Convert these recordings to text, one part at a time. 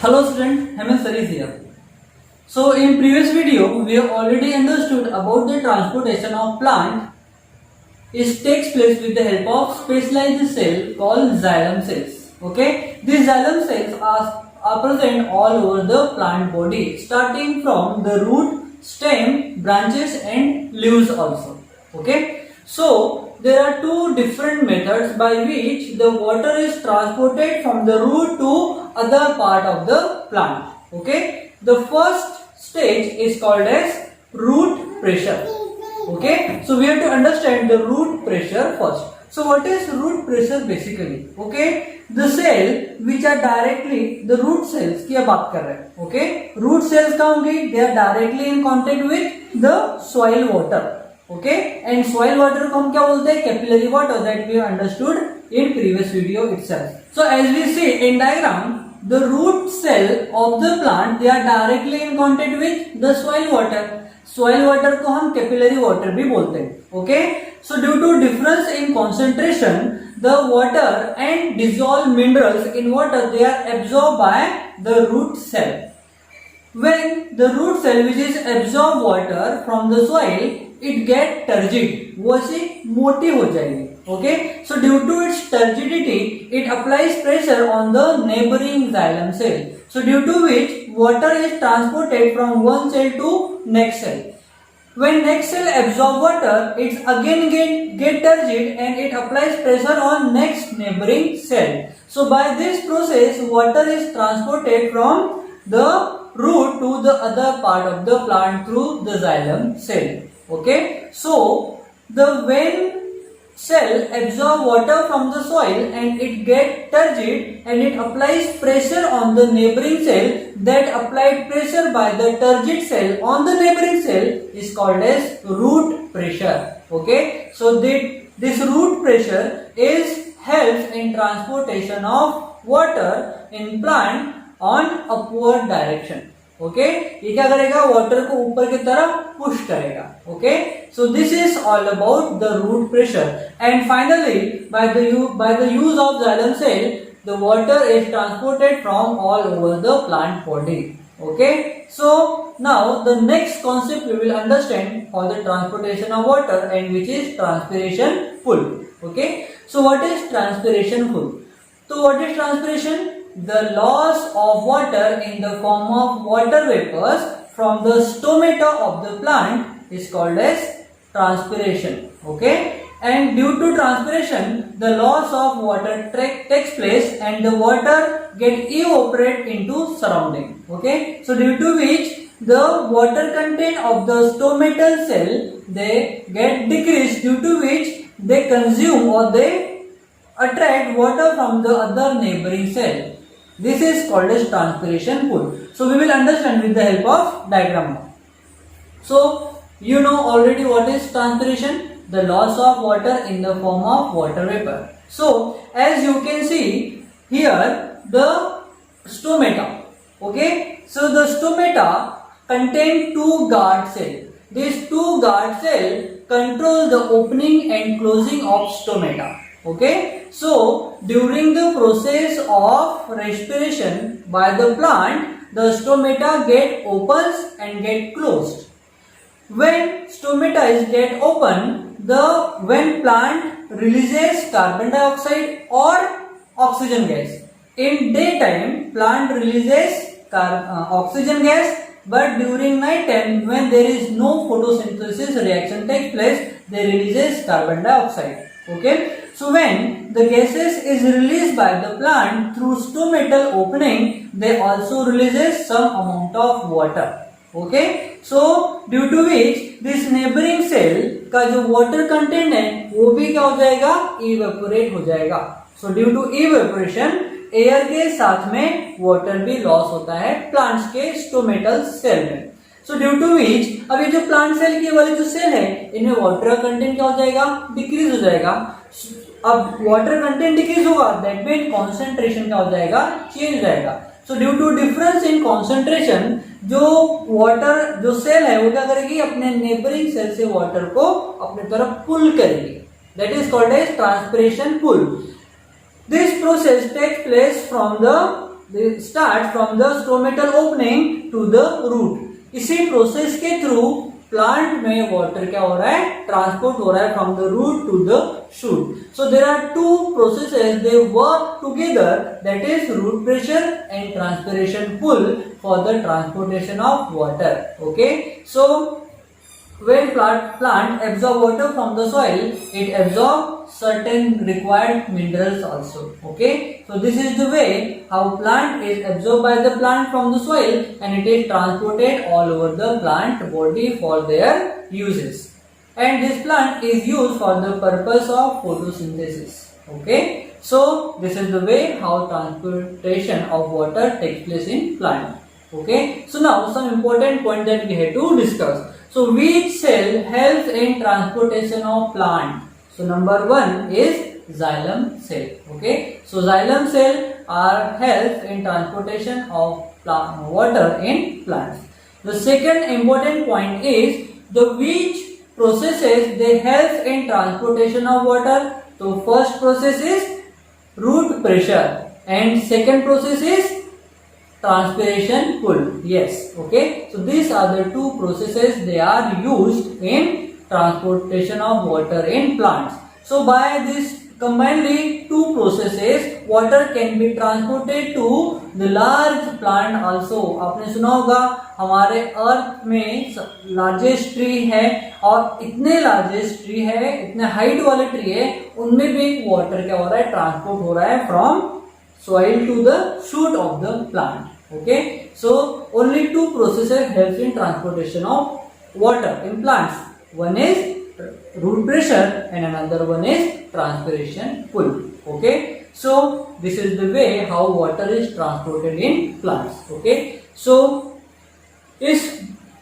Hello student, Hemant Saris here. So in previous video we have already understood about the transportation of plant. It takes place with the help of specialized cell called xylem cells. Okay, these xylem cells are present all over the plant body, starting from the root, stem, branches and leaves also. Okay, so there are two different methods by which the water is transported from the root to other part of the plant. Okay, the first stage is called as root pressure. Okay, so we have to understand the root pressure first. So what is root pressure basically? Okay, the cell which are directly the root cells की अब बात कर रहे हैं. Okay, root cells क्या होंगे? They are directly in contact with the soil water. Okay, and soil water को हम क्या बोलते हैं? Capillary water that we have understood in previous video itself. So as we see in diagram, the root cell of the plant they are directly in contact with the soil water. Soil water को हम capillary water भी बोलते हैं. Okay, so due to difference in concentration, the water and dissolved minerals in water they are absorbed by the root cell. When the root cell which is absorb water from the soil, it get turgid. वो ऐसी मोटी हो जाएगी. Okay, so due to its turgidity, it applies pressure on the neighboring xylem cell. So due to which water is transported from one cell to next cell. When next cell absorb water, it again get turgid and it applies pressure on next neighboring cell. So by this process, water is transported from the root to the other part of the plant through the xylem cell. Okay, so when cell absorb water from the soil and it get turgid and it applies pressure on the neighboring cell, that applied pressure by the turgid cell on the neighboring cell is called as root pressure. Okay, so this root pressure helps in transportation of water in plant on upward direction. Okay, ये क्या करेगा? Water को ऊपर की तरफ push करेगा. Okay, so this is all about the root pressure and finally by the use of xylem cell the water is transported from all over the plant body. Okay, so now the next concept we will understand for the transportation of water and which is transpiration pull. Okay, so what is transpiration pull? So what is transpiration? The loss of water in the form of water vapors from the stomata of the plant is called as transpiration. Okay, and due to transpiration the loss of water takes place and the water get evaporate into surrounding. Okay, so due to which the water content of the stomatal cell they get decreased, due to which they consume or they attract water from the other neighboring cell. This is called as transpiration pull. So we will understand with the help of diagram now. So you know already what is transpiration? The loss of water in the form of water vapor. So as you can see here the stomata. Okay, so the stomata contain two guard cells. These two guard cells control the opening and closing of stomata. Okay, so during the process of respiration by the plant, the stomata get opens and get closed. When stomata is get open, when plant releases carbon dioxide or oxygen gas. In daytime, plant releases oxygen gas, but during night time, when there is no photosynthesis reaction takes place, they releases carbon dioxide. Okay, so when the gases is released by the plant through stomatal opening, they also releases some amount of water. Okay, so due to which this neighboring cell का जो water content है वो भी क्या हो जाएगा? evaporate हो जाएगा. So due to evaporation air के साथ में वाटर भी लॉस होता है प्लांट्स के स्टोमेटल सेल में. सो ड्यू टू विच अभी जो प्लांट सेल की वाली जो सेल है इनमें वाटर कंटेंट क्या हो जाएगा? डिक्रीज हो जाएगा. अब वाटर कंटेंट डिक्रीज होगा, दैट मीन कॉन्सेंट्रेशन क्या हो जाएगा? चेंज हो जाएगा. So due to difference in concentration जो वाटर जो सेल है वो क्या करेगी? अपने नेबरिंग सेल से वाटर को अपने तरफ पुल करेगी. That is called as transpiration pull. This process takes place from the start from the stomatal opening to the root. इसी प्रोसेस के थ्रू प्लांट में वाटर क्या हो रहा है, ट्रांसपोर्ट हो रहा है from the root to the shoot. So there are two processes, they work together, that is root pressure and transpiration pull for the transportation of water. Okay, so when plant absorb water from the soil, it absorb certain required minerals also. Okay, so this is the way how plant is absorbed by the plant from the soil and it is transported all over the plant body for their uses. And this plant is used for the purpose of photosynthesis. Okay, so this is the way how transportation of water takes place in plant. Okay, so now some important point that we have to discuss. So which cell helps in transportation of plant? So number one is xylem cell. Okay, so xylem cell helps in transportation of water in plants. The second important point is the which processes they help in transportation of water. So first process is root pressure and second process is transpiration pull. Yes, okay, so these are the two processes they are used in transportation of water in plants. So by this combinedly two processes, water can be transported to the large plant also. आपने सुना होगा हमारे अर्थ में largest tree है और इतने largest tree है, इतने हाइट वाले ट्री है, उनमें भी वाटर क्या हो रहा है, ट्रांसपोर्ट हो रहा है from soil to the shoot of the plant. Okay, so only two processes helps in transportation of water in plants. One is root pressure and another one is transpiration pull. Okay, so this is the way how water is transported in plants. Okay, so इस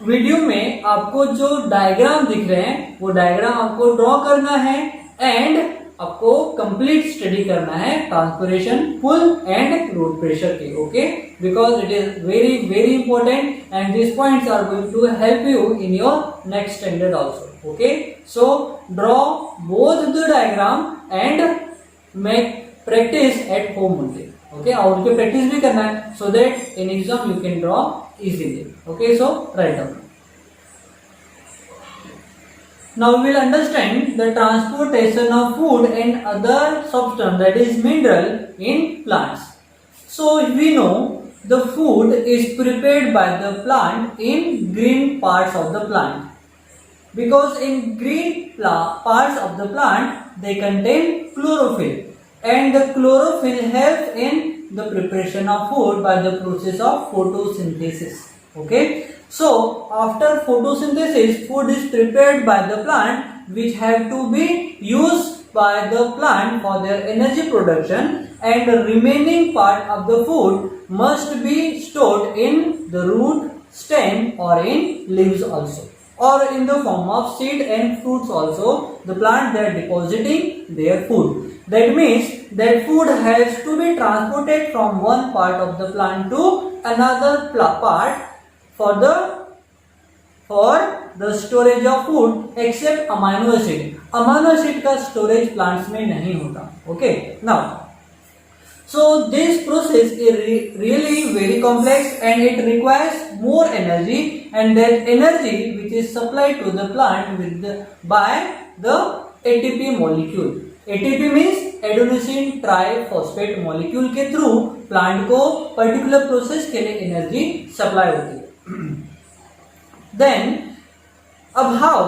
video में आपको जो diagram दिख रहे हैं वो diagram आपको draw करना है एंड आपको कंप्लीट स्टडी करना है transpiration pull and root pressure की. Okay, because it is very very important and this points are going to help you in your next standard also. Okay, so draw both the diagram and make practice at home only. Okay, और उनके practice भी करना है so that in exam you can draw easily. Okay, so write down. Now we will understand the transportation of food and other substance, that is mineral, in plants. So we know the food is prepared by the plant in green parts of the plant, because in green parts of the plant they contain chlorophyll, and the chlorophyll helps in the preparation of food by the process of photosynthesis. Okay, so after photosynthesis food is prepared by the plant which have to be used by the plant for their energy production, and the remaining part of the food must be stored in the root, stem or in leaves also, or in the form of seed and fruits also. The plant they are depositing their food. That means that food has to be transported from one part of the plant to another part for the storage of food except amino acid. Amino acid का storage plants में नहीं होता. Okay, now so this process is really very complex and it requires more energy, and that energy which is supplied to the plant by the ATP molecule. ATP means adenosine triphosphate molecule के through plant को particular process के लिए energy supply होती है. Then अब how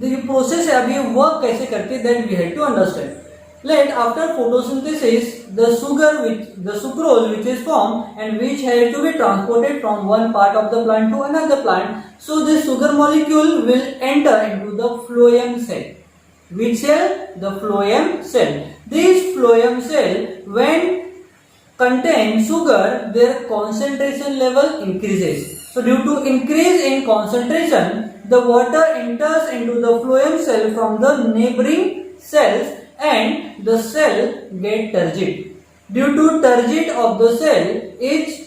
the process है, अभी work कैसे करती है, that we have to understand. Late after photosynthesis the sucrose which is formed and which has to be transported from one part of the plant to another plant. So this sugar molecule will enter into the phloem cell. Which cell? The phloem cell. This phloem cell, when contain sugar, their concentration level increases. So due to increase in concentration, the water enters into the phloem cell from the neighboring cells and the cell get turgid. Due to turgid of the cell, it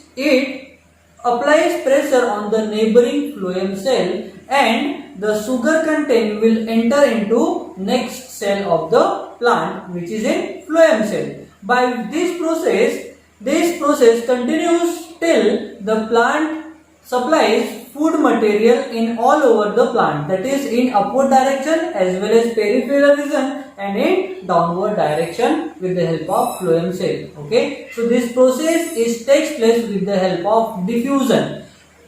applies pressure on the neighboring phloem cell and the sugar content will enter into next cell of the plant which is in phloem cell. By this process, This process continues till the plant supplies food material in all over the plant, that is in upward direction as well as peripheral region and in downward direction with the help of phloem cell. Okay, so this process takes place with the help of diffusion.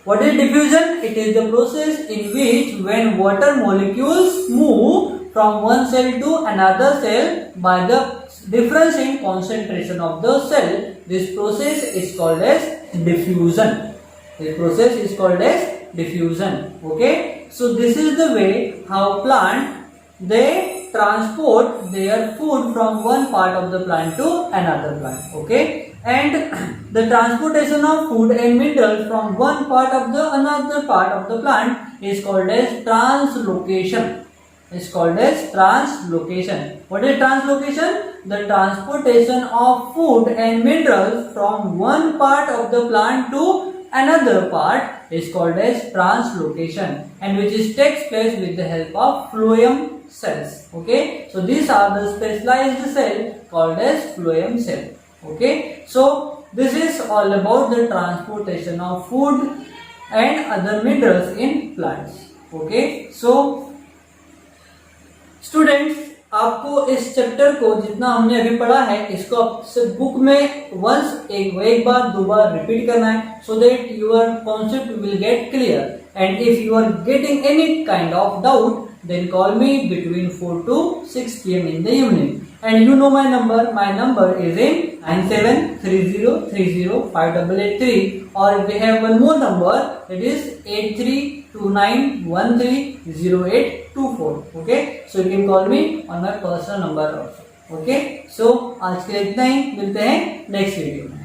What is diffusion? It is the process in which when water molecules move from one cell to another cell by the difference in concentration of the cell, this process is called as diffusion. This process is called as diffusion. Okay, so this is the way how plant they transport their food from one part of the plant to another plant. Okay, and the transportation of food and minerals from one part of the another part of the plant is called as translocation. Is called as translocation. What is translocation? The transportation of food and minerals from one part of the plant to another part is called as translocation, and which takes place with the help of phloem cells. Okay, so these are the specialized cell called as phloem cell. Okay, so this is all about the transportation of food and other minerals in plants. Okay, so students, आपको इस chapter को जितना हमने अभी पढ़ा है इसको आपसे बुक में वंस एक बार दो बार रिपीट करना है, so that your concept will get clear. And if you are getting any kind of doubt, then call me between 4 to 6 p.m. in the evening. And you know my number. My number is in 9730305883, or we have one more number, that is 8329130824. Okay, so you can call me on my personal number also. Okay, so आज के लिए इतना ही, मिलते हैं next video में.